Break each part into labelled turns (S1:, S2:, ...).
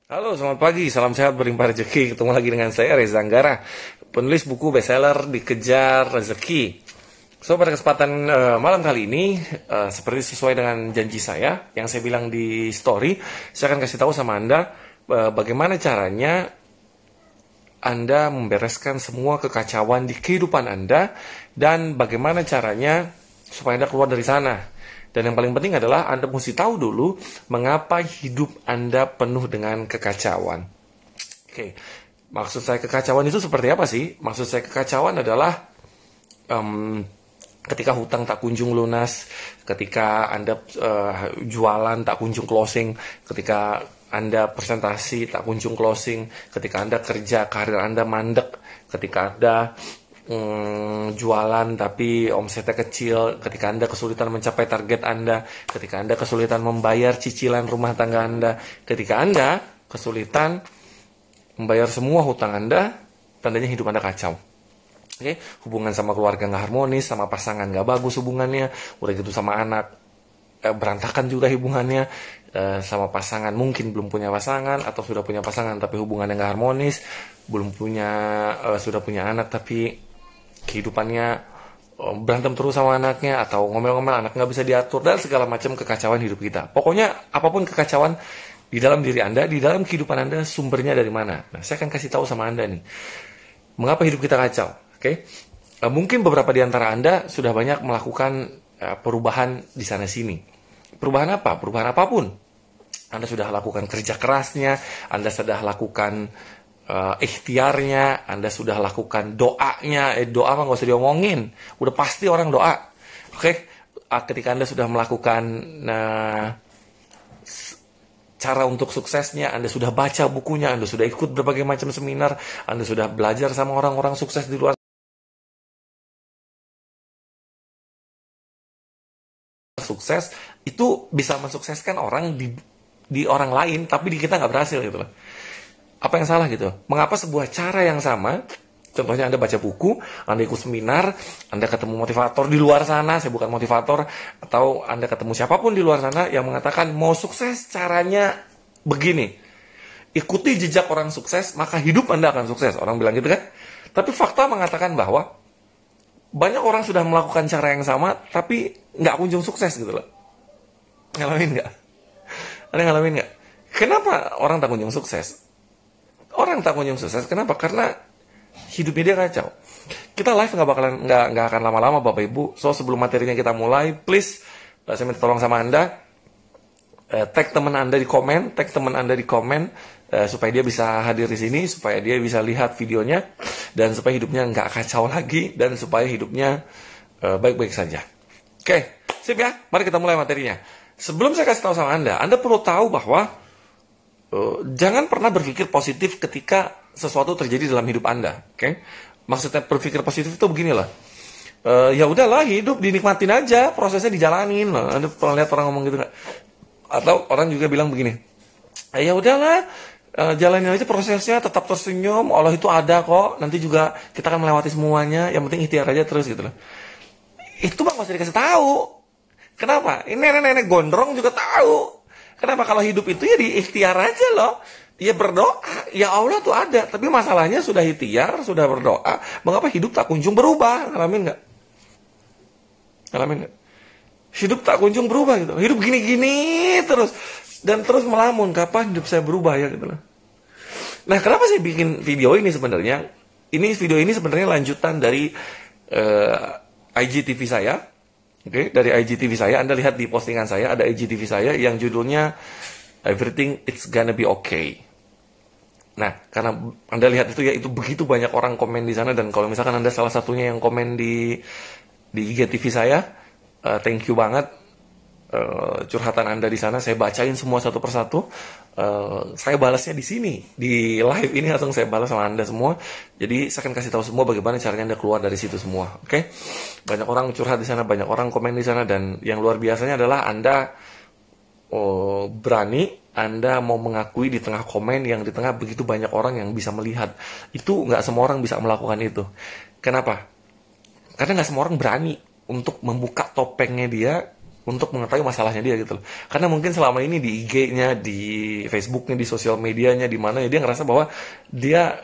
S1: Halo, selamat pagi. Salam sehat berlimpah rezeki. Ketemu lagi dengan saya Reza Anggara, penulis buku bestseller Dikejar Rezeki. So, pada kesempatan malam kali ini, seperti sesuai dengan janji saya yang saya bilang di story, saya akan kasih tahu sama Anda bagaimana caranya Anda membereskan semua kekacauan di kehidupan Anda dan bagaimana caranya supaya Anda keluar dari sana. Dan yang paling penting adalah Anda mesti tahu dulu mengapa hidup Anda penuh dengan kekacauan. Oke, maksud saya kekacauan itu seperti apa sih? Maksud saya kekacauan adalah ketika hutang tak kunjung lunas, ketika Anda jualan tak kunjung closing, ketika Anda presentasi tak kunjung closing, ketika Anda kerja karir Anda mandek, ketika Anda jualan tapi omsetnya kecil, ketika Anda kesulitan mencapai target Anda, ketika Anda kesulitan membayar cicilan rumah tangga Anda, ketika Anda kesulitan membayar semua hutang Anda, tandanya hidup Anda kacau. Oke, hubungan sama keluarga nggak harmonis, sama pasangan nggak bagus hubungannya, udah gitu sama anak berantakan juga hubungannya, sama pasangan mungkin belum punya pasangan atau sudah punya pasangan tapi hubungannya nggak harmonis, belum punya sudah punya anak tapi kehidupannya berantem terus sama anaknya atau ngomel-ngomel anak nggak bisa diatur dan segala macam kekacauan hidup kita. Pokoknya apapun kekacauan di dalam diri Anda, di dalam kehidupan Anda, sumbernya dari mana? Nah, saya akan kasih tahu sama Anda nih, mengapa hidup kita kacau. Oke, mungkin beberapa di antara Anda sudah banyak melakukan perubahan di sana sini. Perubahan apa? Perubahan apapun. Anda sudah lakukan kerja kerasnya, Anda sudah lakukan ikhtiarnya, Anda sudah lakukan doanya, doa mah nggak usah diomongin, udah pasti orang doa. Oke, ketika Anda sudah melakukan cara untuk suksesnya, Anda sudah baca bukunya, Anda sudah ikut berbagai macam seminar, Anda sudah belajar sama orang-orang sukses di luar sukses, itu bisa mensukseskan orang di orang lain, tapi di kita nggak berhasil gitu loh. Apa yang salah gitu? Mengapa sebuah cara yang sama, contohnya Anda baca buku, Anda ikut seminar, Anda ketemu motivator di luar sana, saya bukan motivator, atau Anda ketemu siapapun di luar sana yang mengatakan mau sukses caranya begini, ikuti jejak orang sukses, maka hidup Anda akan sukses. Orang bilang gitu kan? Tapi fakta mengatakan bahwa banyak orang sudah melakukan cara yang sama, tapi nggak kunjung sukses gitu loh. Ngalamin nggak? Anda ngalamin nggak? Kenapa orang tak kunjung sukses? Orang tak kunjung sukses, kenapa? Karena hidupnya dia kacau. Kita live nggak akan lama-lama Bapak Ibu. So sebelum materinya kita mulai, please saya minta tolong sama Anda, tag teman Anda di komen, supaya dia bisa hadir di sini, supaya dia bisa lihat videonya, dan supaya hidupnya nggak kacau lagi, dan supaya hidupnya baik-baik saja. Oke, sip ya. Mari kita mulai materinya. Sebelum saya kasih tahu sama Anda perlu tahu bahwa jangan pernah berpikir positif ketika sesuatu terjadi dalam hidup Anda. Oke? Maksudnya berpikir positif itu beginilah. Ya udahlah, hidup dinikmatin aja, prosesnya dijalanin. Anda pernah lihat orang ngomong gitu nggak? Atau orang juga bilang begini, ya udahlah, jalanin aja prosesnya, tetap tersenyum, Allah itu ada kok, nanti juga kita akan melewati semuanya, yang penting ikhtiar aja terus gitu loh. Itu mah nggak usah dikasih tahu. Kenapa? Ini nenek-nenek gondrong juga tahu. Kenapa? Kalau hidup itu ya diikhtiar aja loh. Ya berdoa, ya Allah tuh ada. Tapi masalahnya sudah ikhtiar, sudah berdoa, mengapa hidup tak kunjung berubah? Ngalamin nggak? Ngalamin nggak? Hidup tak kunjung berubah gitu. Hidup gini-gini terus. Dan terus melamun, kapan hidup saya berubah ya gitu loh. Nah, kenapa saya bikin video ini sebenarnya? Video ini sebenarnya lanjutan dari IGTV saya. Oke, dari IGTV saya, Anda lihat di postingan saya, ada IGTV saya yang judulnya Everything It's Gonna Be Okay. Nah, karena Anda lihat itu ya, itu begitu banyak orang komen di sana, dan kalau misalkan Anda salah satunya yang komen di IGTV saya, thank you banget. Curhatan Anda di sana saya bacain semua satu persatu. Saya balasnya di sini, di live ini langsung saya balas sama Anda semua. Jadi saya akan kasih tahu semua bagaimana caranya Anda keluar dari situ semua. Oke? Banyak orang curhat di sana, banyak orang komen di sana, dan yang luar biasanya adalah Anda berani, Anda mau mengakui di tengah komen yang di tengah begitu banyak orang yang bisa melihat. Itu nggak semua orang bisa melakukan itu. Kenapa? Karena nggak semua orang berani untuk membuka topengnya dia, untuk mengetahui masalahnya dia gitu loh. Karena mungkin selama ini di IG-nya, di Facebook-nya, di sosial medianya, di mana ya dia ngerasa bahwa dia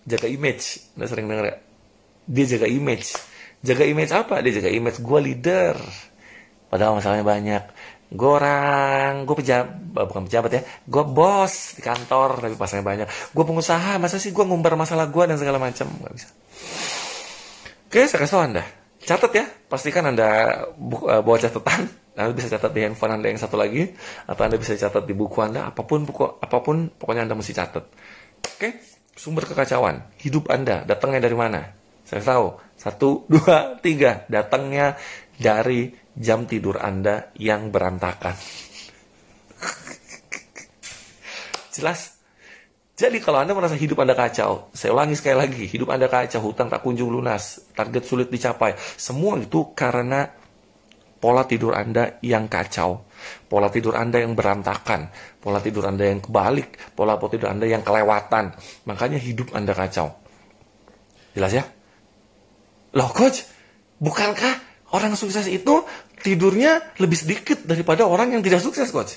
S1: jaga image. Udah sering denger ya? Dia jaga image. Jaga image apa? Dia jaga image gue leader. Padahal masalahnya banyak. Gue bukan pejabat ya. Gue bos di kantor, tapi masalahnya banyak. Gue pengusaha, masa sih gue ngumbar masalah gue dan segala macam? Gak bisa. Oke, saya kasih tau Anda. Catat ya, pastikan Anda bawa catatan. Anda bisa catat di handphone Anda yang satu lagi, atau Anda bisa catat di buku Anda, apapun pokoknya Anda mesti catat. Oke, sumber kekacauan hidup Anda datangnya dari mana? Saya tahu, 1, 2, 3, datangnya dari jam tidur Anda yang berantakan. Jelas? Jadi kalau Anda merasa hidup Anda kacau, saya ulangi sekali lagi, hidup Anda kacau, hutang tak kunjung lunas, target sulit dicapai, semua itu karena pola tidur Anda yang kacau, pola tidur Anda yang berantakan, pola tidur Anda yang kebalik, pola tidur Anda yang kelewatan. Makanya hidup Anda kacau. Jelas ya? Loh coach, bukankah orang sukses itu tidurnya lebih sedikit daripada orang yang tidak sukses, coach?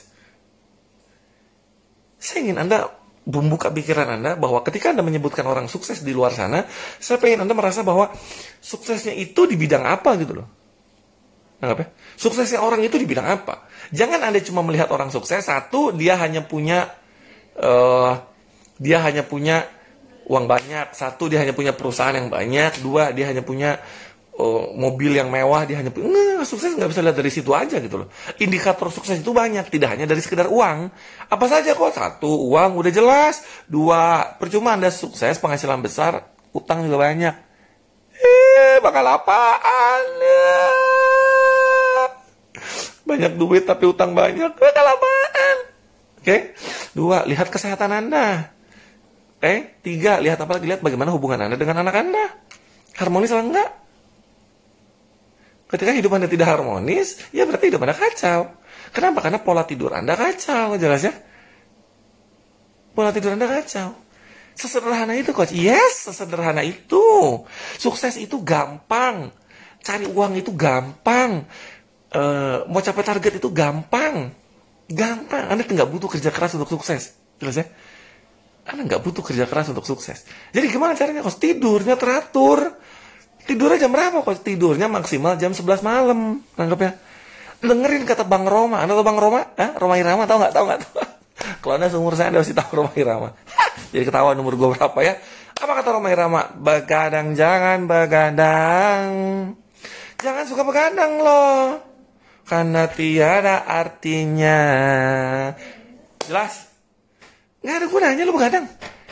S1: Saya ingin Anda membuka pikiran Anda bahwa ketika Anda menyebutkan orang sukses di luar sana, saya pengen Anda merasa bahwa suksesnya itu di bidang apa gitu loh. Anggap ya? Suksesnya orang itu di bidang apa? Jangan Anda cuma melihat orang sukses, satu, dia hanya punya uang banyak, satu, dia hanya punya perusahaan yang banyak, dua, dia hanya punya mobil yang mewah, dia hanya punya, sukses nggak bisa lihat dari situ aja gitu loh. Indikator sukses itu banyak, tidak hanya dari sekedar uang. Apa saja kok? Satu, uang udah jelas. Dua, percuma Anda sukses, penghasilan besar, utang juga banyak. Bakal apaan ya? Banyak duit tapi utang banyak, bakal apaan? Oke? Dua, lihat kesehatan Anda. Tiga, lihat bagaimana hubungan Anda dengan anak Anda. Harmonis atau enggak? Ketika hidup Anda tidak harmonis, ya berarti hidup Anda kacau. Kenapa? Karena pola tidur Anda kacau, jelas ya? Pola tidur Anda kacau. Sesederhana itu, coach. Yes, sesederhana itu. Sukses itu gampang. Cari uang itu gampang. Mau capai target itu gampang. Gampang. Anda nggak butuh kerja keras untuk sukses. Jelas ya? Anda nggak butuh kerja keras untuk sukses. Jadi gimana caranya, coach? Tidurnya teratur. Tidurnya jam berapa kok? Tidurnya maksimal jam 11 malam. Nanggap ya. Dengerin kata Bang Roma. Anda tahu Bang Roma? Roma Irama, tahu nggak? Kalau Anda seumur saya, Anda pasti tahu Roma Irama. Jadi ketahuan umur gue berapa ya. Apa kata Roma Irama? Begadang jangan begadang. Jangan suka begadang loh. Karena tiada artinya. Jelas? Nggak ada gunanya lo begadang.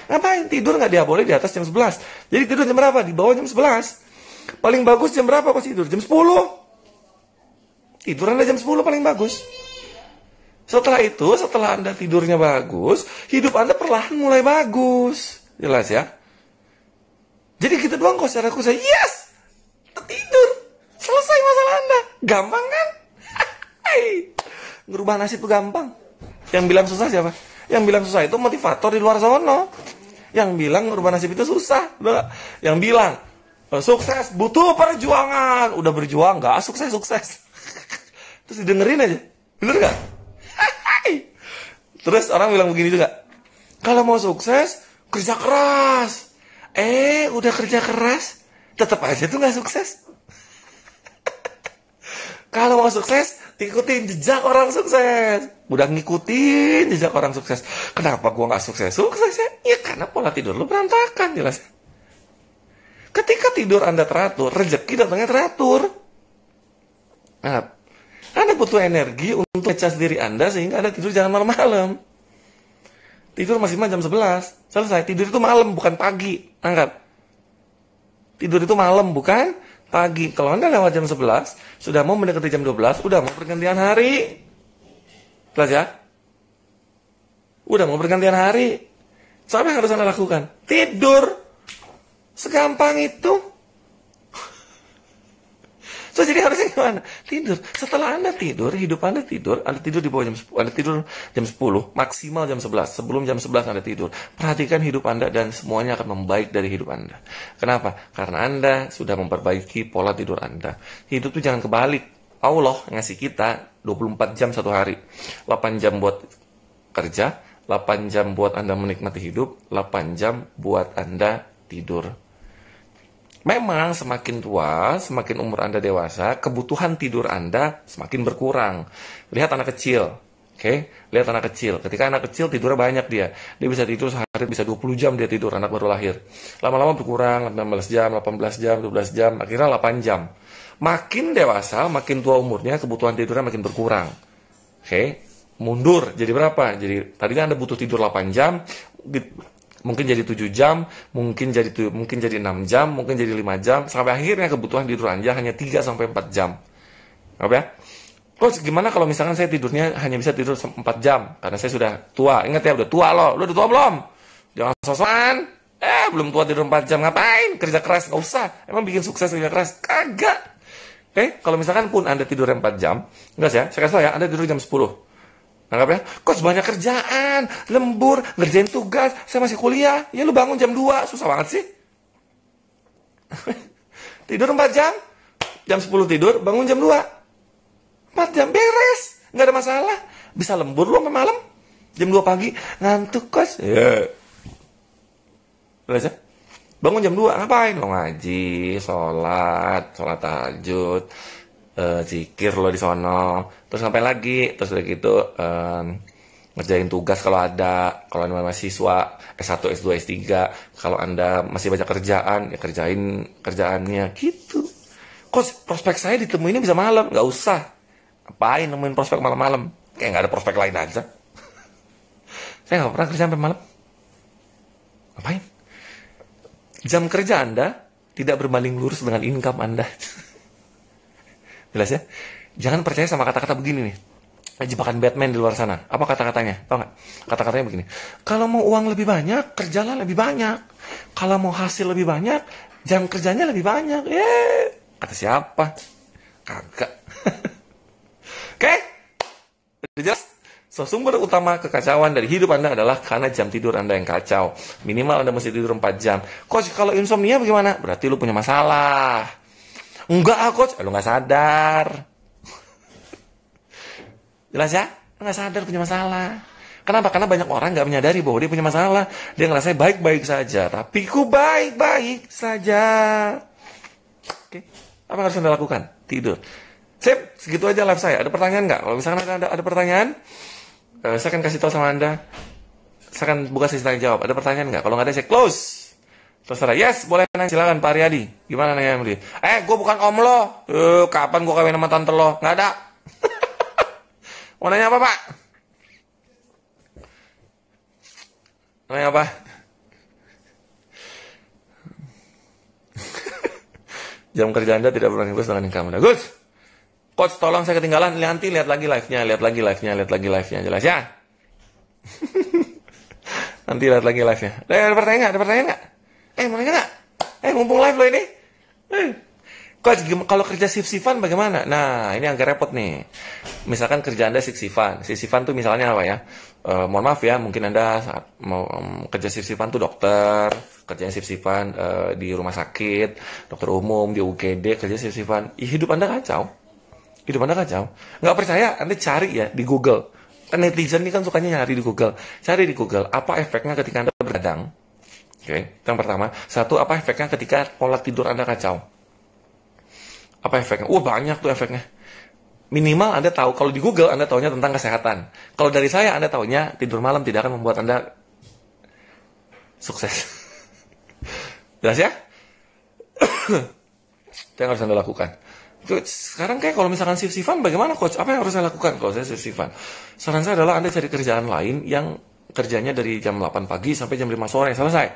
S1: Ngapain? Tidur nggak dia boleh di atas jam 11. Jadi tidur jam berapa? Di bawah jam 11. Paling bagus jam berapa kok tidur? Jam 10. Tidur Anda jam 10 paling bagus. Setelah itu, setelah Anda tidurnya bagus, hidup Anda perlahan mulai bagus. Jelas ya? Jadi gitu doang kok secara khusus. Yes! Tidur. Selesai masalah Anda. Gampang kan? Ngerubah nasib itu gampang. Yang bilang susah siapa? Yang bilang susah itu motivator di luar sono. Yang bilang ngerubah nasib itu susah. Yang bilang sukses butuh perjuangan. Udah berjuang gak sukses. Terus didengerin aja. Bener gak? Terus orang bilang begini juga. Kalau mau sukses, kerja keras. Udah kerja keras, tetap aja tuh gak sukses. Kalau mau sukses, ikutin jejak orang sukses. Udah ngikutin jejak orang sukses. Kenapa gua gak sukses? Sukses ya? Ya karena pola tidur lu berantakan, jelas. Ketika tidur Anda teratur, rezeki datangnya teratur. Nah, Anda butuh energi untuk ngecas diri Anda sehingga Anda tidur jangan malam-malam. Tidur maksimal jam 11. Selesai. Tidur itu malam, bukan pagi. Angkat. Tidur itu malam, bukan pagi. Kalau Anda lewat jam 11, sudah mau mendekati jam 12, udah mau pergantian hari. Jelas ya? Udah mau pergantian hari. So, apa yang harus Anda lakukan? Tidur. Segampang itu. So, jadi harusnya gimana? Tidur. Setelah Anda tidur, hidup Anda tidur di bawah jam 10, Anda tidur jam 10, maksimal jam 11. Sebelum jam 11 Anda tidur. Perhatikan hidup Anda dan semuanya akan membaik dari hidup Anda. Kenapa? Karena Anda sudah memperbaiki pola tidur Anda. Hidup itu jangan kebalik. Allah ngasih kita 24 jam satu hari. 8 jam buat kerja, 8 jam buat Anda menikmati hidup, 8 jam buat Anda tidur. Memang semakin tua, semakin umur Anda dewasa, kebutuhan tidur Anda semakin berkurang. Lihat anak kecil, oke? Lihat anak kecil. Ketika anak kecil tidurnya banyak dia bisa tidur sehari bisa 20 jam dia tidur, anak baru lahir. Lama-lama berkurang, 16 jam, 18 jam, 12 jam, akhirnya 8 jam. Makin dewasa, makin tua umurnya, kebutuhan tidurnya makin berkurang. Oke? Mundur, jadi berapa? Jadi tadinya Anda butuh tidur 8 jam, mungkin jadi 7 jam, mungkin jadi 6 jam, mungkin jadi 5 jam, sampai akhirnya kebutuhan tidur Anda hanya 3 sampai 4 jam. Apa ya? Coach, gimana kalau misalkan saya tidurnya hanya bisa tidur 4 jam karena saya sudah tua? Ingat ya, udah tua loh. Lu udah tua belum? Jangan sosokan. Belum tua tidur 4 jam ngapain? Kerja keras nggak usah. Emang bikin sukses kerja keras? Kagak. Oke, kalau misalkan pun Anda tidur 4 jam, enggak sih ya, saya kasih tau ya, Anda tidur jam 10. Anggap ya, Coach banyak kerjaan, lembur, ngerjain tugas, saya masih kuliah, ya lu bangun jam 2, susah banget sih. Tidur 4 jam, jam 10 tidur, bangun jam 2. 4 jam beres, nggak ada masalah. Bisa lembur lu sampai malam, jam 2 pagi, ngantuk Coach. Ya. Belajar. Bangun jam 2, ngapain? Lo ngaji, sholat tahajud, zikir lo di sono, terus ngapain lagi? Terus udah gitu ngerjain tugas kalau ada, kalau Anda mahasiswa S1, S2, S3, kalau Anda masih banyak kerjaan, ya kerjain kerjaannya gitu. Kok prospek saya ditemuinnya bisa malam? Nggak usah. Apain nemuin prospek malam-malam? Kayak nggak ada prospek lain aja. Saya nggak pernah kerja sampai malam. Apain? Jam kerja Anda tidak berbanding lurus dengan income Anda. Jelas ya? Jangan percaya sama kata-kata begini nih. Jebakan Batman di luar sana. Apa kata-katanya? Tahu nggak? Kata-katanya begini. Kalau mau uang lebih banyak, kerjalah lebih banyak. Kalau mau hasil lebih banyak, jam kerjanya lebih banyak. Kata siapa? Kagak. Oke? Udah jelas? So, sumber utama kekacauan dari hidup Anda adalah karena jam tidur Anda yang kacau. Minimal Anda mesti tidur 4 jam. Coach, kalau insomnia bagaimana? Berarti lu punya masalah. Enggak, Coach. Lu nggak sadar. Jelas ya? Lu nggak sadar punya masalah. Kenapa? Karena banyak orang nggak menyadari bahwa dia punya masalah. Dia ngerasa baik-baik saja. Tapi ku baik-baik saja. Oke? Apa yang harus Anda lakukan? Tidur. Sip, segitu aja live saya. Ada pertanyaan nggak? Kalau misalkan ada pertanyaan, saya akan kasih tahu sama Anda. Saya akan buka sesi tanya jawab. Ada pertanyaan nggak? Kalau nggak ada, saya close. Terserah. Yes, boleh nanya. Silakan Pak Riyadi. Gimana nanya? Gue bukan om lo. Kapan gue kawin sama tante lo? Nggak ada. Mau nanya apa, Pak? Nanya apa? Jam kerja Anda tidak berbanding lurus dengan income Anda. Good. Coach, tolong saya ketinggalan. Nanti lihat lagi live-nya. Jelas ya? Nanti lihat lagi live-nya. Ada pertanyaan nggak? Mau nanya nggak? Mumpung live lo ini. Coach, kalau kerja shift-shiftan bagaimana? Nah, ini agak repot nih. Misalkan kerja Anda shift-shiftan. Shift-shiftan tuh misalnya apa ya? Mohon maaf ya, mungkin Anda saat mau kerja shift-shiftan tuh dokter, kerjanya shift-shiftan di rumah sakit, dokter umum, di UGD, kerja shift-shiftan. Hidup Anda kacau. Nggak percaya, Anda cari ya di Google. Kan netizen ini kan sukanya nyari di Google. Cari di Google, apa efeknya ketika Anda begadang? Oke, yang pertama. Satu, apa efeknya ketika pola tidur Anda kacau? Apa efeknya? Banyak tuh efeknya. Minimal Anda tahu, kalau di Google Anda tahunya tentang kesehatan. Kalau dari saya, Anda tahunya tidur malam tidak akan membuat Anda sukses. Jelas ya? Itu yang harus Anda lakukan. Sekarang kayak kalau misalkan shift-shiftan bagaimana Coach? Apa yang harus saya lakukan kalau saya shift-shiftan? Saran saya adalah Anda cari kerjaan lain yang kerjanya dari jam 8 pagi sampai jam 5 sore selesai.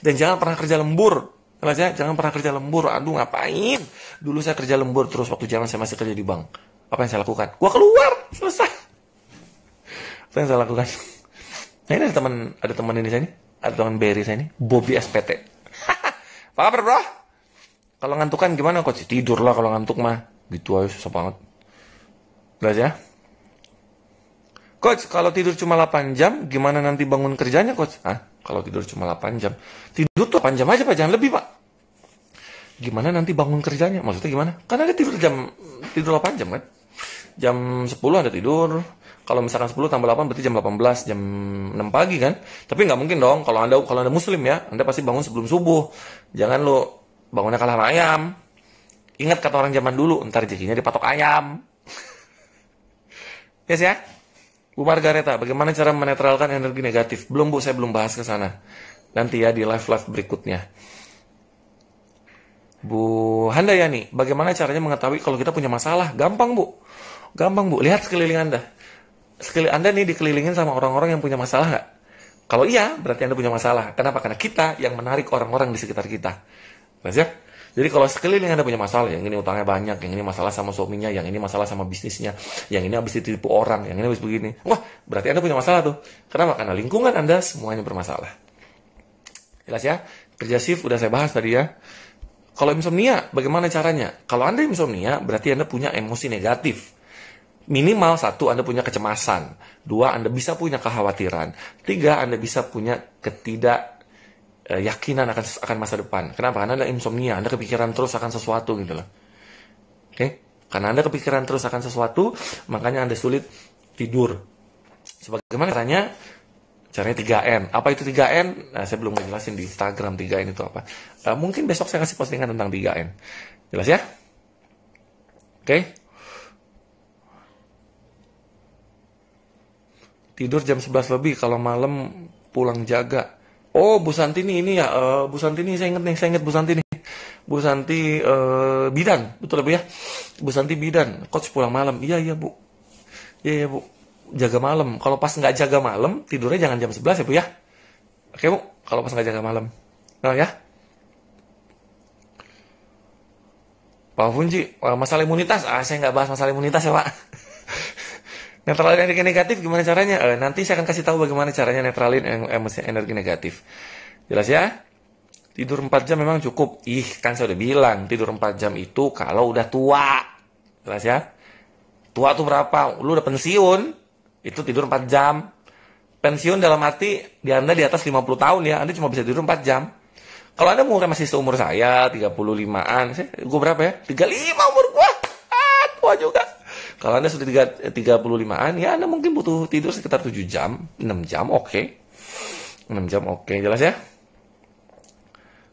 S1: Dan jangan pernah kerja lembur. Jelas ya? Jangan pernah kerja lembur. Aduh, ngapain? Dulu saya kerja lembur terus waktu zaman saya masih kerja di bank. Apa yang saya lakukan? Gua keluar, selesai. Apa yang saya lakukan? Nah, ini ada teman ini saya ini. Ada teman Berry saya ini, Bobby SPT. Apa kabar, bro? Kalau ngantukan gimana, Coach? Tidur lah kalau ngantuk mah. Gitu aja, susah banget. Jelas ya? Coach, kalau tidur cuma 8 jam, gimana nanti bangun kerjanya, Coach? Kalau tidur cuma 8 jam. Tidur tuh 8 jam aja, Pak. Jangan lebih, Pak. Gimana nanti bangun kerjanya? Maksudnya gimana? Kan ada tidur 8 jam kan? Jam 10 Anda tidur. Kalau misalkan 10 tambah 8 berarti jam 18, jam 6 pagi kan? Tapi nggak mungkin dong kalau Anda muslim ya, Anda pasti bangun sebelum subuh. Jangan lo bangunnya kalah sama ayam. Ingat kata orang zaman dulu, ntar rezekinya dipatok ayam. Yes ya? Bu Margareta, bagaimana cara menetralkan energi negatif? Belum Bu, saya belum bahas ke sana. Nanti ya di live-live berikutnya. Bu Handayani, bagaimana caranya mengetahui kalau kita punya masalah? Gampang Bu. Gampang Bu, lihat sekeliling Anda. Sekeliling Anda nih dikelilingin sama orang-orang yang punya masalah nggak? Kalau iya, berarti Anda punya masalah. Kenapa? Karena kita yang menarik orang-orang di sekitar kita. Jelas ya? Jadi kalau sekeliling Anda punya masalah, yang ini utangnya banyak, yang ini masalah sama suaminya, yang ini masalah sama bisnisnya, yang ini habis ditipu orang, yang ini habis begini. Wah, berarti Anda punya masalah tuh. Kenapa? Karena lingkungan Anda semuanya bermasalah. Jelas ya? Kerja shift udah saya bahas tadi ya. Kalau insomnia, bagaimana caranya? Kalau Anda insomnia, berarti Anda punya emosi negatif. Minimal 1, Anda punya kecemasan. 2, Anda bisa punya kekhawatiran. 3, Anda bisa punya yakinan akan masa depan. Kenapa? Karena Anda insomnia, Anda kepikiran terus akan sesuatu gitu loh. Oke? Karena Anda kepikiran terus akan sesuatu, makanya Anda sulit tidur. Sebagaimana caranya? Caranya 3N. Apa itu 3N? Nah, saya belum ngejelasin di Instagram 3N itu apa. Mungkin besok saya kasih postingan tentang 3N. Jelas ya? Oke? Tidur jam 11 lebih, kalau malam pulang jaga. Oh, Bu Santi ini ya, Bu Santi ini saya ingat Bu Santi nih. Bu Santi bidan, betul ya Bu ya? Bu Santi bidan, coach pulang malam. Iya Bu. Iya Bu. Jaga malam. Kalau pas nggak jaga malam, tidurnya jangan jam 11 ya Bu ya. Oke Bu, kalau pas nggak jaga malam. Nah ya. Pak Funji, masalah imunitas. Saya nggak bahas masalah imunitas ya Pak. Netralin energi negatif gimana caranya? Nanti saya akan kasih tahu bagaimana caranya netralin energi negatif. Jelas ya? Tidur 4 jam memang cukup. Kan saya udah bilang, tidur 4 jam itu kalau udah tua. Jelas ya? Tua tuh berapa? Lu udah pensiun, itu tidur 4 jam. Pensiun dalam arti, Anda di atas 50 tahun ya, Anda cuma bisa tidur 4 jam. Kalau Anda umurnya masih seumur saya, 35-an, gue berapa ya? 35 umur gue. Tua juga. Kalau Anda sudah 35-an, ya Anda mungkin butuh tidur sekitar 7 jam, 6 jam, oke. 6 jam, oke. Jelas ya?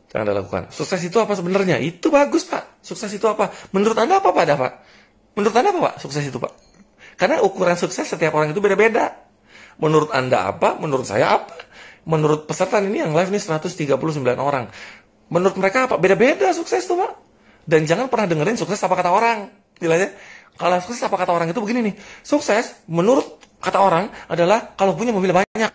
S1: Jangan Anda lakukan. Sukses itu apa sebenarnya? Itu bagus, Pak. Sukses itu apa? Menurut Anda apa, Pak? Menurut Anda apa, Pak? Sukses itu, Pak? Karena ukuran sukses setiap orang itu beda-beda. Menurut Anda apa? Menurut saya apa? Menurut peserta ini yang live ini 139 orang. Menurut mereka apa? Beda-beda sukses tuh, Pak. Dan jangan pernah dengerin sukses apa kata orang. Jelas ya? Kalau sukses apa kata orang itu begini nih. Sukses menurut kata orang adalah kalau punya mobil banyak.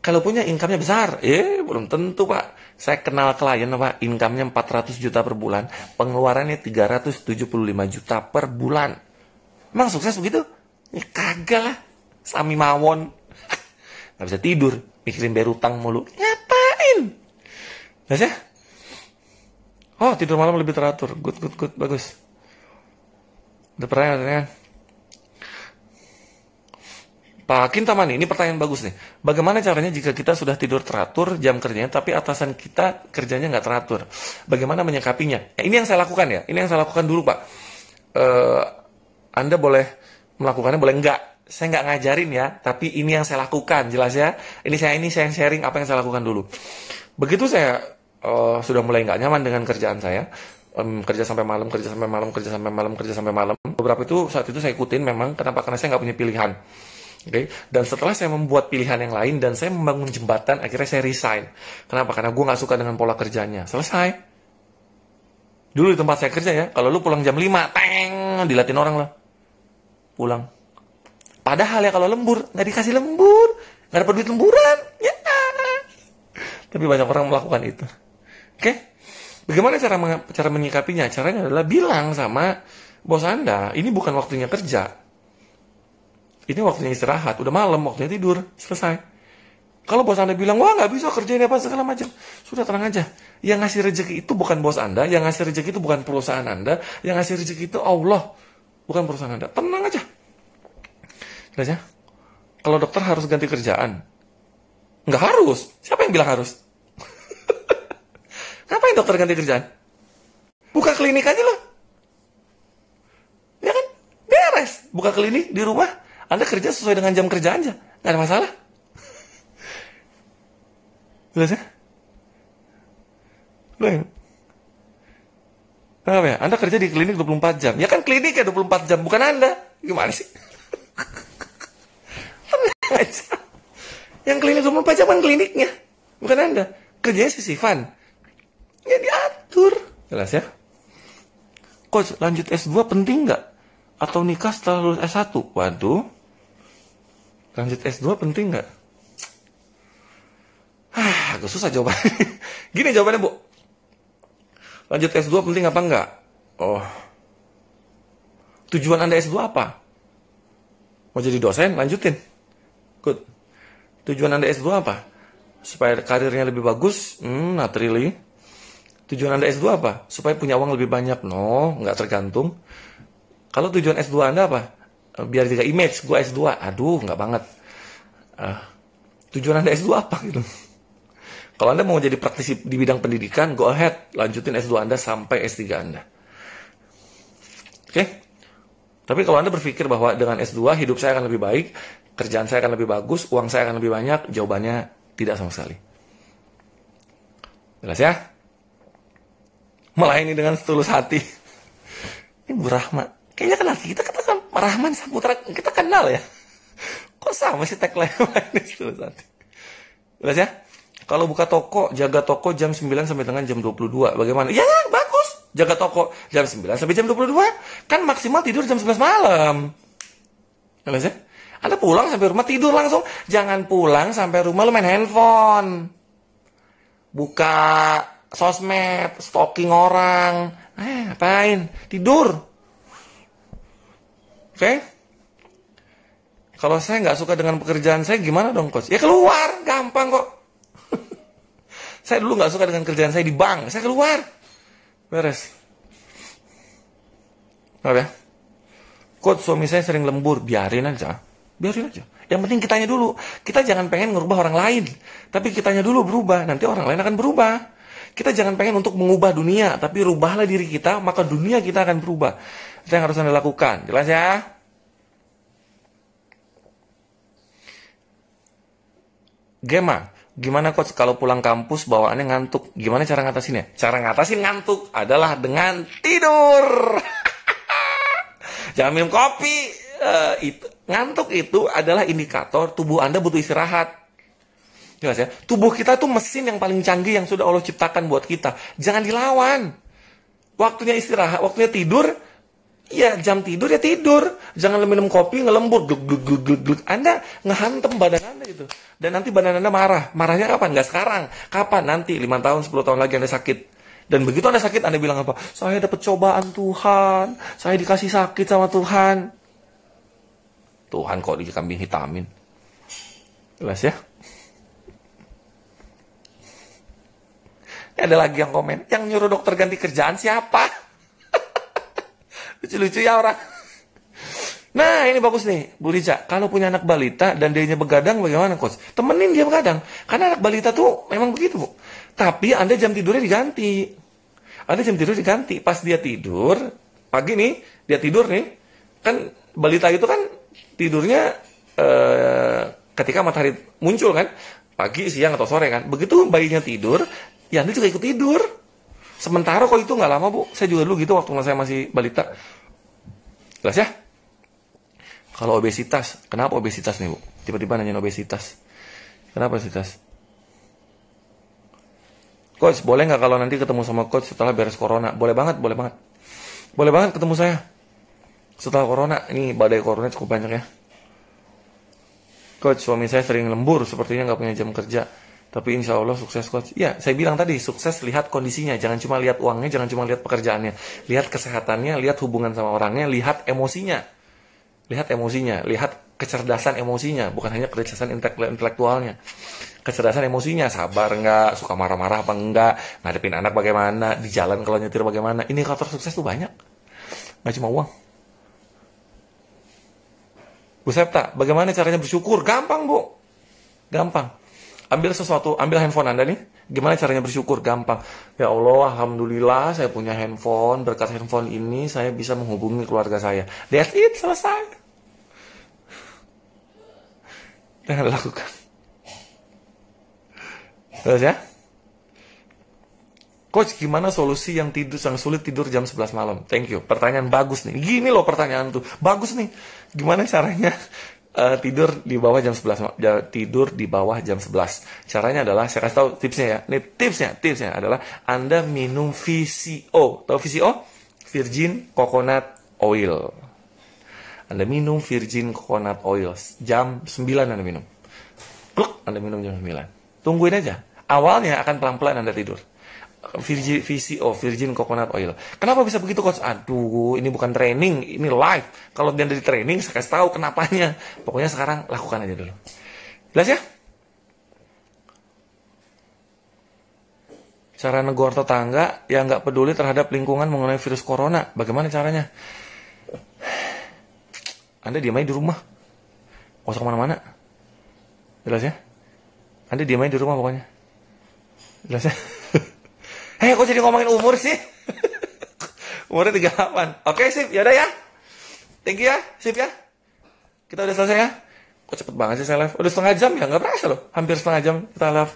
S1: Kalau punya income-nya besar. Belum tentu Pak. Saya kenal klien Pak, income-nya 400 juta per bulan. Pengeluarannya 375 juta per bulan. Emang sukses begitu? Kagak lah. Sami mawon. Gak bisa tidur. Mikirin bayar utang mulu. Ngapain? Jelas ya? Oh, tidur malam lebih teratur. Good. Bagus. Udah pertanyaan. Pak Kintamani, ini pertanyaan bagus nih. Bagaimana caranya jika kita sudah tidur teratur jam kerjanya, tapi atasan kita kerjanya nggak teratur? Bagaimana menyikapinya? Ini yang saya lakukan ya. Ini yang saya lakukan dulu Pak. Anda boleh melakukannya, boleh enggak. Saya nggak ngajarin ya, tapi ini yang saya lakukan. Jelas ya? Ini saya sharing apa yang saya lakukan dulu. Begitu saya sudah mulai nggak nyaman dengan kerjaan saya, kerja sampai malam. Beberapa itu saat itu saya ikutin memang. Kenapa? Karena saya nggak punya pilihan. Okay? Dan setelah saya membuat pilihan yang lain dan saya membangun jembatan, akhirnya saya resign. Kenapa? Karena gue nggak suka dengan pola kerjanya. Selesai. Dulu di tempat saya kerja ya, kalau lu pulang jam 5, dilatin orang lah. Pulang. Padahal ya kalau lembur, nggak dikasih lembur. Nggak dapat duit lemburan. Ya. Tapi banyak orang melakukan itu. Oke? Bagaimana cara menyikapinya? Caranya adalah bilang sama bos Anda, ini bukan waktunya kerja. Ini waktunya istirahat. Udah malam, waktunya tidur. Selesai. Kalau bos Anda bilang, wah nggak bisa kerjain apa segala macam. Sudah tenang aja. Yang ngasih rezeki itu bukan bos Anda. Yang ngasih rezeki itu bukan perusahaan Anda. Yang ngasih rezeki itu Allah. Bukan perusahaan Anda. Tenang aja. Jelas ya? Kalau dokter harus ganti kerjaan. Nggak harus. Siapa yang bilang harus? Ngapain dokter ganti kerjaan? Buka klinik aja loh. Ya kan? Beres. Buka klinik di rumah. Anda kerja sesuai dengan jam kerja aja. Nggak ada masalah. Jelas ya? Loh ya? Kenapa ya? Anda kerja di klinik 24 jam. Ya kan klinik ya 24 jam. Bukan Anda. Gimana sih? Yang klinik 24 jam kan kliniknya. Bukan Anda. Kerjanya sisifan. Ya diatur. Jelas ya? Coach, lanjut S2 penting nggak? Atau nikah setelah lulus S1? Waduh. Lanjut S2 penting nggak? Agak susah jawabannya. Gini jawabannya, Bu. Lanjut S2 penting apa enggak? Oh. Tujuan Anda S2 apa? Mau jadi dosen? Lanjutin. Good. Tujuan Anda S2 apa? Supaya karirnya lebih bagus? Not really. Tujuan Anda S2 apa? Supaya punya uang lebih banyak? No, nggak tergantung. Kalau tujuan S2 Anda apa? Biar jaga image, gue S2. Aduh, nggak banget. Tujuan Anda S2 apa gitu? Kalau Anda mau jadi praktisi di bidang pendidikan, go ahead. Lanjutin S2 Anda sampai S3 Anda. Oke? Tapi kalau Anda berpikir bahwa dengan S2 hidup saya akan lebih baik, kerjaan saya akan lebih bagus, uang saya akan lebih banyak, jawabannya tidak sama sekali. Jelas ya? Melayani dengan setulus hati. Ini Bu Rahma. Kayaknya kenal kita katakan Rahman Saputra, kita kenal ya. Kok sama sih tagline melayani setulus hati? Jelas ya? Kalau buka toko, jaga toko jam 9 sampai dengan jam 22. Bagaimana? Ya, bagus. Jaga toko jam 9 sampai jam 22. Kan maksimal tidur jam 11 malam. Jelas ya? Anda pulang sampai rumah tidur langsung. Jangan pulang sampai rumah lu main handphone. Buka sosmed, stalking orang. Ngapain? Tidur. Oke? Kalau saya nggak suka dengan pekerjaan saya, gimana dong, Coach? Ya keluar, gampang kok. Saya dulu nggak suka dengan kerjaan saya di bank, saya keluar. Beres. Apa ya? Coach, suami saya sering lembur, biarin aja. Biarin aja. Yang penting kitanya dulu. Kita jangan pengen ngerubah orang lain. Tapi kitanya dulu berubah, nanti orang lain akan berubah. Kita jangan pengen untuk mengubah dunia, tapi rubahlah diri kita, maka dunia kita akan berubah. Itu yang harus Anda lakukan. Jelas ya? Gema, gimana Coach kalau pulang kampus bawaannya ngantuk? Gimana cara ngatasinnya? Cara ngatasin ngantuk adalah dengan tidur. Jangan minum kopi. Ngantuk itu adalah indikator tubuh Anda butuh istirahat. Jelas ya? Tubuh kita tuh mesin yang paling canggih yang sudah Allah ciptakan buat kita. Jangan dilawan. Waktunya istirahat, waktunya tidur. Ya jam tidur ya tidur. Jangan minum kopi ngelembur. Gluk. Anda ngehantem badan Anda gitu. Dan nanti badan Anda marah. Marahnya kapan? Nggak sekarang. Kapan? Nanti 5 tahun, 10 tahun lagi Anda sakit. Dan begitu Anda sakit, Anda bilang apa? Saya dapat cobaan Tuhan. Saya dikasih sakit sama Tuhan. Tuhan kok dikambing hitamin. Jelas ya? Ada lagi yang komen. Yang nyuruh dokter ganti kerjaan siapa? Lucu-lucu ya orang. Nah ini bagus nih Bu Riza. Kalau punya anak balita dan dianya begadang bagaimana Coach? Temenin dia begadang. Karena anak balita tuh memang begitu Bu. Tapi Anda jam tidurnya diganti. Anda jam tidur diganti. Pas dia tidur, pagi nih, dia tidur nih. Kan balita itu kan tidurnya ketika matahari muncul kan. Pagi, siang, atau sore kan. Begitu bayinya tidur, ya Anda juga ikut tidur. Sementara kok itu nggak lama Bu. Saya juga dulu gitu waktu saya masih balita. Jelas ya? Kalau obesitas, kenapa obesitas nih Bu? Tiba-tiba nanya obesitas. Kenapa obesitas? Coach, boleh nggak kalau nanti ketemu sama Coach setelah beres corona? Boleh banget, boleh banget. Boleh banget ketemu saya. Setelah corona, ini badai corona cukup banyak ya. Coach, suami saya sering lembur, sepertinya nggak punya jam kerja. Tapi insya Allah sukses Coach. Ya, saya bilang tadi, sukses lihat kondisinya. Jangan cuma lihat uangnya, jangan cuma lihat pekerjaannya. Lihat kesehatannya, lihat hubungan sama orangnya, lihat emosinya. Lihat emosinya, lihat kecerdasan emosinya. Bukan hanya kecerdasan intelektualnya. Kecerdasan emosinya, sabar nggak, suka marah-marah apa enggak, ngadepin anak bagaimana, di jalan kalau nyetir bagaimana. Indikator sukses tuh banyak. Nggak cuma uang. Bu Septa, bagaimana caranya bersyukur? Gampang Bu. Gampang. Ambil sesuatu, ambil handphone Anda nih, Gimana caranya bersyukur? Gampang. Ya Allah, alhamdulillah saya punya handphone. Berkat handphone ini saya bisa menghubungi keluarga saya. That's it, selesai. Jangan lakukan. Terus ya? Coach, gimana solusi yang sulit tidur jam 11 malam? Thank you. Pertanyaan bagus nih. Gini loh pertanyaan tuh. Bagus nih. Gimana caranya tidur di bawah jam 11? Tidur di bawah jam 11. Caranya adalah, saya kasih tahu tipsnya ya. Ini tipsnya adalah Anda minum VCO. Tahu VCO? Virgin Coconut Oil. Anda minum Virgin Coconut Oil. Jam 9 Anda minum. Pluk, Anda minum jam 9. Tungguin aja. Awalnya akan pelan-pelan Anda tidur. VCO, Virgin Coconut Oil. Kenapa bisa begitu, Coach? Aduh, ini bukan training, ini live. Kalau dia dari training, saya kasih tahu kenapanya. Pokoknya sekarang lakukan aja dulu. Jelas ya? Cara negor tetangga yang nggak peduli terhadap lingkungan mengenai virus corona. Bagaimana caranya? Anda diam aja di rumah. Nggak usah kemana-mana. Jelas ya? Anda diam aja di rumah pokoknya. Jelas ya? Kok jadi ngomongin umur sih? Umurnya 38. Oke, sip. Yaudah ya. Thank you ya. Sip ya. Kita udah selesai ya. Kok cepet banget sih saya live? Udah setengah jam ya? Nggak berasa loh. Hampir setengah jam kita live.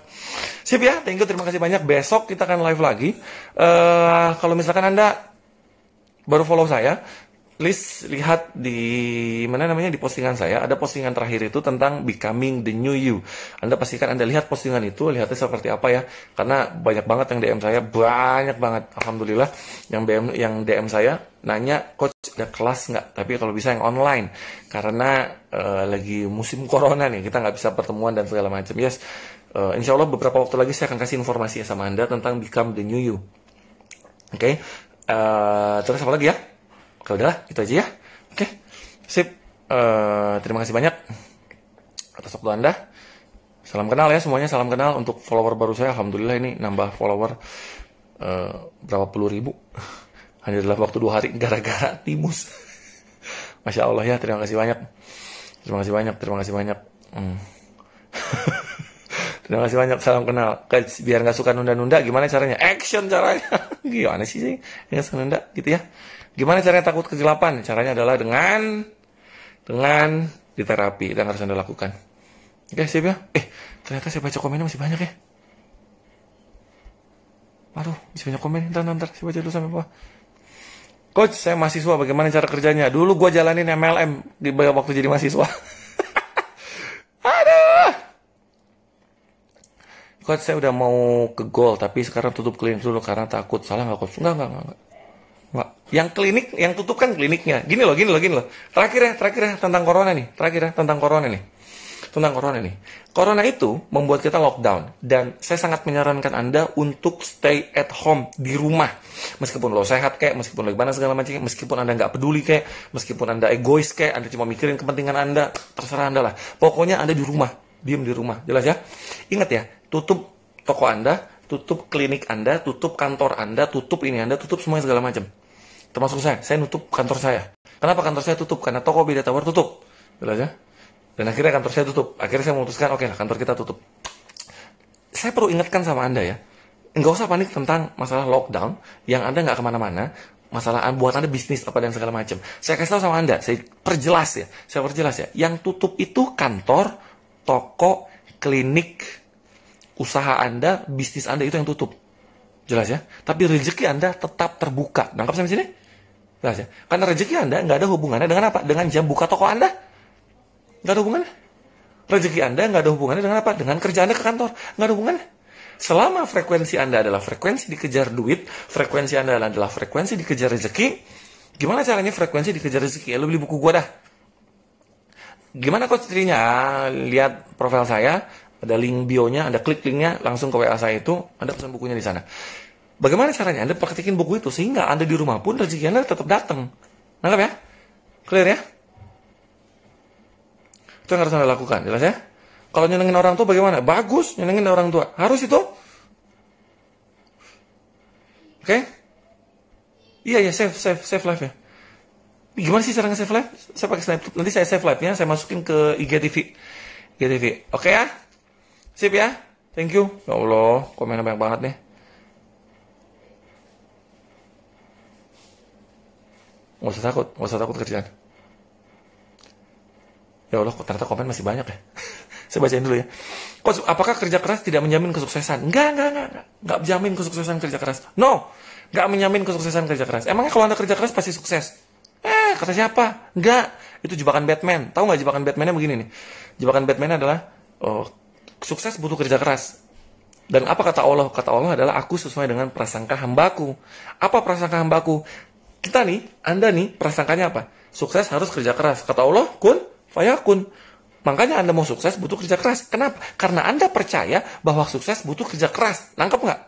S1: Sip ya. Thank you. Terima kasih banyak. Besok kita akan live lagi. Kalau misalkan Anda baru follow saya, please lihat di di postingan saya. Ada postingan terakhir itu tentang becoming the new you. Anda pastikan Anda lihat postingan itu, lihatnya seperti apa ya. Karena banyak banget yang DM saya, banyak banget. Alhamdulillah yang DM saya nanya, Coach ada kelas nggak? Tapi kalau bisa yang online. Karena lagi musim corona nih, kita nggak bisa pertemuan dan segala macam. Yes, insya Allah beberapa waktu lagi saya akan kasih informasi sama Anda tentang become the new you. Oke. Terus apa lagi ya? Oke, udahlah, itu aja ya. Oke, sip. Terima kasih banyak atas waktu Anda. Salam kenal ya semuanya, salam kenal untuk follower baru saya. Alhamdulillah ini nambah follower berapa puluh ribu. Hanya dalam waktu 2 hari gara-gara timus. Masya Allah ya, terima kasih banyak. Terima kasih banyak. Terima kasih banyak, salam kenal. Biar nggak suka nunda-nunda, gimana caranya? Action caranya. Gimana sih? Nggak suka nunda gitu ya. Gimana caranya takut kegelapan? Caranya adalah dengan diterapi. Itu yang harus Anda lakukan. Oke, sip ya. Ternyata saya baca komennya masih banyak ya. Waduh, masih banyak komen. Ntar, saya baca dulu sampai bawah. Coach, saya mahasiswa, bagaimana cara kerjanya? Dulu gue jalanin MLM di waktu jadi mahasiswa. Aduh. Coach, saya udah mau ke goal, tapi sekarang tutup klinik dulu karena takut. Salah nggak, Coach? Enggak. Nggak. Yang klinik, yang tutup kan kliniknya. Gini loh. Terakhir ya, tentang corona nih. Tentang corona nih. Corona itu membuat kita lockdown. Dan saya sangat menyarankan Anda untuk stay at home di rumah. Meskipun lo sehat kayak, meskipun lagi panas segala macam, meskipun Anda nggak peduli kayak, meskipun Anda egois kayak, Anda cuma mikirin kepentingan Anda, terserah Anda lah. Pokoknya Anda di rumah, diam di rumah. Jelas ya? Ingat ya, tutup toko Anda, tutup klinik Anda, tutup kantor Anda, tutup ini Anda, tutup semuanya segala macam. Termasuk saya nutup kantor saya. Kenapa kantor saya tutup? Karena toko Beda Tower tutup. Jelas ya? Dan akhirnya kantor saya tutup. Akhirnya saya memutuskan, oke lah, kantor kita tutup. Saya perlu ingatkan sama Anda ya, nggak usah panik tentang masalah lockdown, yang Anda nggak kemana-mana, masalah buat Anda bisnis apa dan segala macam. Saya kasih tahu sama Anda, saya perjelas ya. Yang tutup itu kantor, toko, klinik, usaha Anda, bisnis Anda itu yang tutup. Jelas ya? Tapi rezeki Anda tetap terbuka. Nangkap sampai sini? Jelas ya? Karena rezeki Anda nggak ada hubungannya dengan apa? Dengan jam buka toko Anda. Nggak ada hubungannya. Rezeki Anda nggak ada hubungannya dengan apa? Dengan kerja Anda ke kantor. Nggak ada hubungannya. Selama frekuensi Anda adalah frekuensi dikejar duit, frekuensi Anda adalah frekuensi dikejar rezeki, gimana caranya frekuensi dikejar rezeki? Lu beli buku gua dah. Gimana Coach cirinya? Lihat profil saya. Ada link bio-nya, Anda klik linknya, langsung ke WA saya itu, Anda pesan bukunya di sana. Bagaimana caranya? Anda praktekin buku itu, sehingga Anda di rumah pun rezeki Anda tetap datang. Nangkap ya? Clear ya? Itu yang harus Anda lakukan, jelas ya? Kalau nyenengin orang tua bagaimana? Bagus, nyenengin orang tua. Harus itu. Oke? Iya, save live ya. Gimana sih cara nge-save live? Saya pakai Snapchat. Nanti saya save live-nya, saya masukin ke IGTV. Oke ya? Sip ya? Thank you. Ya Allah, komennya banyak banget nih. Nggak usah takut kerjaan. Ya Allah, kok ternyata komen masih banyak ya. Saya bacain dulu ya. Apakah kerja keras tidak menjamin kesuksesan? Enggak menjamin kesuksesan kerja keras. No, enggak menjamin kesuksesan kerja keras. Emangnya kalau Anda kerja keras pasti sukses? Kata siapa? Enggak. Itu jebakan Batman. Tahu nggak jebakan Batman-nya begini nih? Jebakan Batman adalah, sukses butuh kerja keras. Dan apa kata Allah? Kata Allah adalah, aku sesuai dengan prasangka hambaku. Apa prasangka hambaku? Kita nih, Anda nih, prasangkanya apa? Sukses harus kerja keras. Kata Allah, kun fayakun. Makanya Anda mau sukses butuh kerja keras. Kenapa? Karena Anda percaya bahwa sukses butuh kerja keras. Nangkep nggak?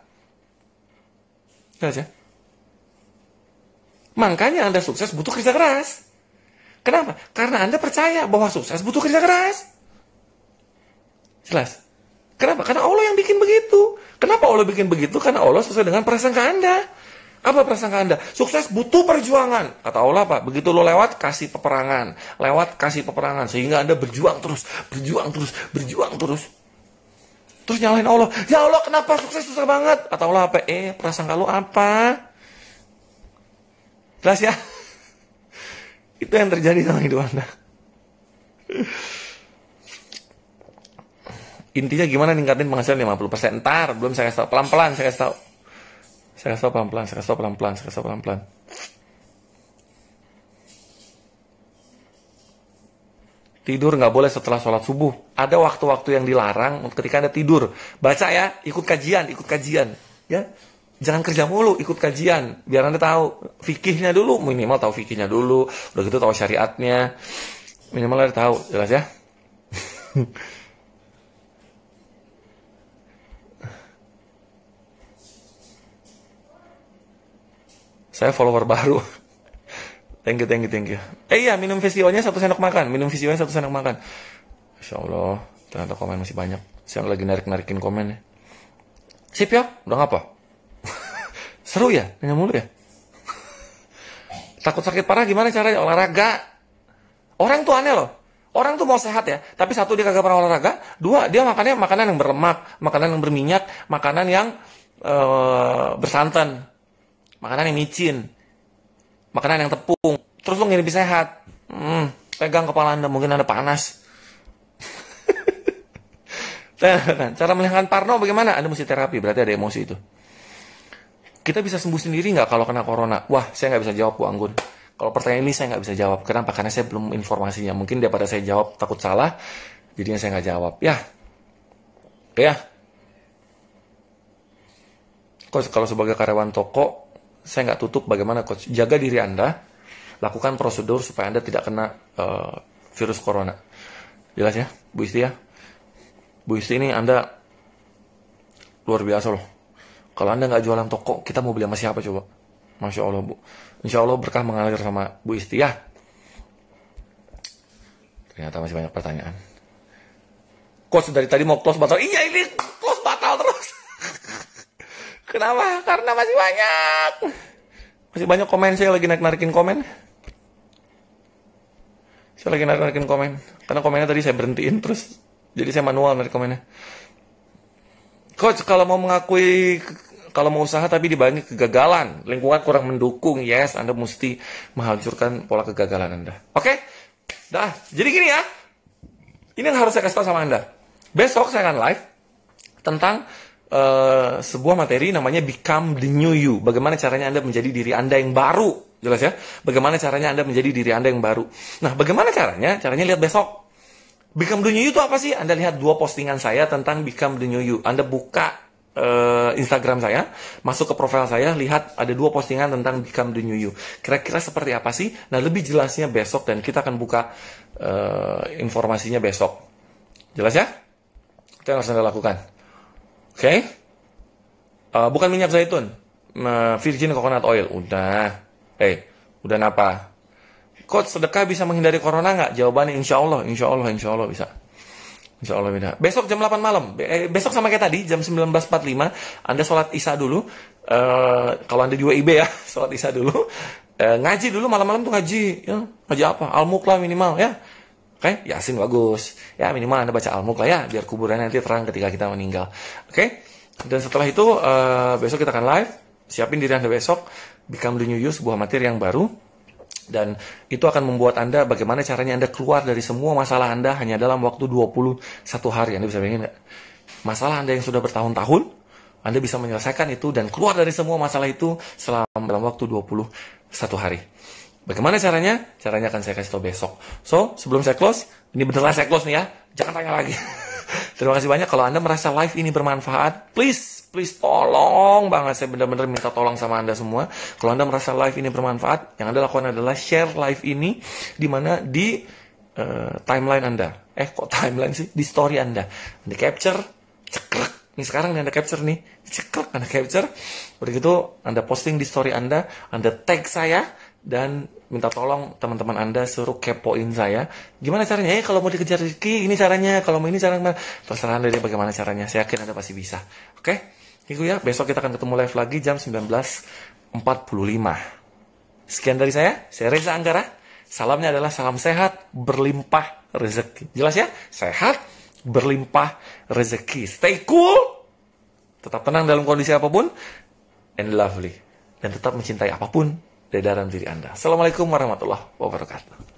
S1: Jelas ya? Makanya Anda sukses butuh kerja keras. Kenapa? Karena Anda percaya bahwa sukses butuh kerja keras. Jelas? Kenapa? Karena Allah yang bikin begitu. Kenapa Allah bikin begitu? Karena Allah sesuai dengan prasangka Anda. Apa prasangka Anda? Sukses butuh perjuangan. Kata Allah apa? Begitu lo lewat, kasih peperangan. Lewat, kasih peperangan. Sehingga Anda berjuang terus. Terus nyalahin Allah. Ya Allah, kenapa sukses susah banget? Kata Allah apa? Prasangka lo apa? Jelas ya? Itu yang terjadi dalam hidup Anda. Intinya gimana ningkatin penghasilan 50%? Ntar, belum saya kasih tau. Pelan-pelan saya kasih tau. Saya kasih tau pelan-pelan. Tidur nggak boleh setelah sholat subuh. Ada waktu-waktu yang dilarang ketika Anda tidur. Baca ya, ikut kajian. Ya, jangan kerja mulu, ikut kajian. Biar Anda tahu fikihnya dulu, minimal tahu fikihnya dulu. Udah gitu tahu syariatnya. Minimal Anda tahu, jelas ya. Saya follower baru. Thank you. Iya, minum VCO-nya 1 sendok makan. Masya Allah, ternyata komen masih banyak. Saya lagi narik-narikin komen ya. Sip ya, udah ngapa? Seru ya, nanya mulu ya. Takut sakit parah gimana caranya? Olahraga. Orang tuh aneh loh. Orang tuh mau sehat ya, tapi satu dia kagak pernah olahraga, dua dia makannya makanan yang berlemak, makanan yang berminyak, makanan yang bersantan. Makanan yang micin, makanan yang tepung, terus lo nggak lebih sehat. Pegang kepala Anda, mungkin Anda panas. Cara menghilangkan parno bagaimana? Anda mesti terapi, berarti ada emosi itu. Kita bisa sembuh sendiri nggak kalau kena corona? Wah, saya nggak bisa jawab, Bu Anggun. Kalau pertanyaan ini saya nggak bisa jawab. Kenapa? Karena saya belum informasinya. Mungkin daripada saya jawab takut salah, jadinya saya nggak jawab. Ya. Coach, kalau sebagai karyawan toko, saya nggak tutup. Bagaimana Coach? Jaga diri Anda, lakukan prosedur supaya Anda tidak kena virus corona. Jelas ya, Bu Isti ya? Bu Isti ini Anda luar biasa loh. Kalau Anda nggak jualan toko, kita mau beli sama siapa coba? Masya Allah Bu. Insya Allah berkah mengalir sama Bu Isti ya. Ternyata masih banyak pertanyaan. Coach dari tadi mau close batal. Iya ini close batal terus. Kenapa? Karena masih banyak komen. Saya lagi narik-narikin komen. Karena komennya tadi saya berhentiin terus. Jadi saya manual narik komennya. Coach, kalau mau usaha tapi dibarengi kegagalan, lingkungan kurang mendukung, yes, Anda mesti menghancurkan pola kegagalan Anda. Oke? Dah, jadi gini ya. Ini yang harus saya kasih tahu sama Anda. Besok saya akan live tentang sebuah materi namanya Become the New You. Bagaimana caranya Anda menjadi diri Anda yang baru. Jelas ya? Bagaimana caranya Anda menjadi diri Anda yang baru. Nah, bagaimana caranya? Caranya lihat besok. Become the New You itu apa sih? Anda lihat 2 postingan saya tentang Become the New You. Anda buka Instagram saya, masuk ke profil saya, lihat ada 2 postingan tentang Become the New You. Kira-kira seperti apa sih? Nah, lebih jelasnya besok dan kita akan buka informasinya besok. Jelas ya? Itu yang harus Anda lakukan. Oke? Bukan minyak zaitun, virgin coconut oil. Udah. Udah napa? Coach, sedekah bisa menghindari corona nggak? Jawabannya insya Allah bisa. Insya Allah beda. Besok jam 8 malam. Besok sama kayak tadi, jam 19.45. Anda sholat isya dulu. Kalau Anda di WIB ya, sholat isya dulu. Ngaji dulu, malam-malam tuh ngaji. Ya. Ngaji apa? Al-Muqlah minimal ya. Oke, Yasin bagus. Ya minimal Anda baca Al-Mulk lah ya, biar kuburannya nanti terang ketika kita meninggal. Oke, dan setelah itu besok kita akan live. Siapin diri Anda besok, Become the New You, sebuah materi yang baru. Dan itu akan membuat Anda, bagaimana caranya Anda keluar dari semua masalah Anda hanya dalam waktu 21 hari. Anda bisa bayangin nggak? Masalah Anda yang sudah bertahun-tahun, Anda bisa menyelesaikan itu dan keluar dari semua masalah itu dalam waktu 21 hari. Bagaimana caranya? Caranya akan saya kasih tahu besok. So, sebelum saya close, ini beneran saya close nih ya. Jangan tanya lagi. Terima kasih banyak. Kalau Anda merasa live ini bermanfaat, please tolong banget. Saya benar-benar minta tolong sama Anda semua. Kalau Anda merasa live ini bermanfaat, yang Anda lakukan adalah share live ini di mana di timeline Anda. Kok timeline sih? Di story Anda. Anda capture, cekrek. Ini sekarang nih Anda capture nih. Cekrek, Anda capture. Udah gitu, Anda posting di story Anda tag saya, dan minta tolong teman-teman Anda suruh kepoin saya. Gimana caranya? Kalau mau dikejar rezeki, ini caranya. Kalau mau ini caranya, terserah Anda deh bagaimana caranya. Saya yakin Anda pasti bisa. Oke? Itu ya. Besok kita akan ketemu live lagi jam 19.45. Sekian dari saya Reza Anggara. Salamnya adalah salam sehat, berlimpah rezeki. Jelas ya? Sehat, berlimpah rezeki. Stay cool. Tetap tenang dalam kondisi apapun. And lovely. Dan tetap mencintai apapun dari dalam diri Anda. Assalamualaikum warahmatullahi wabarakatuh.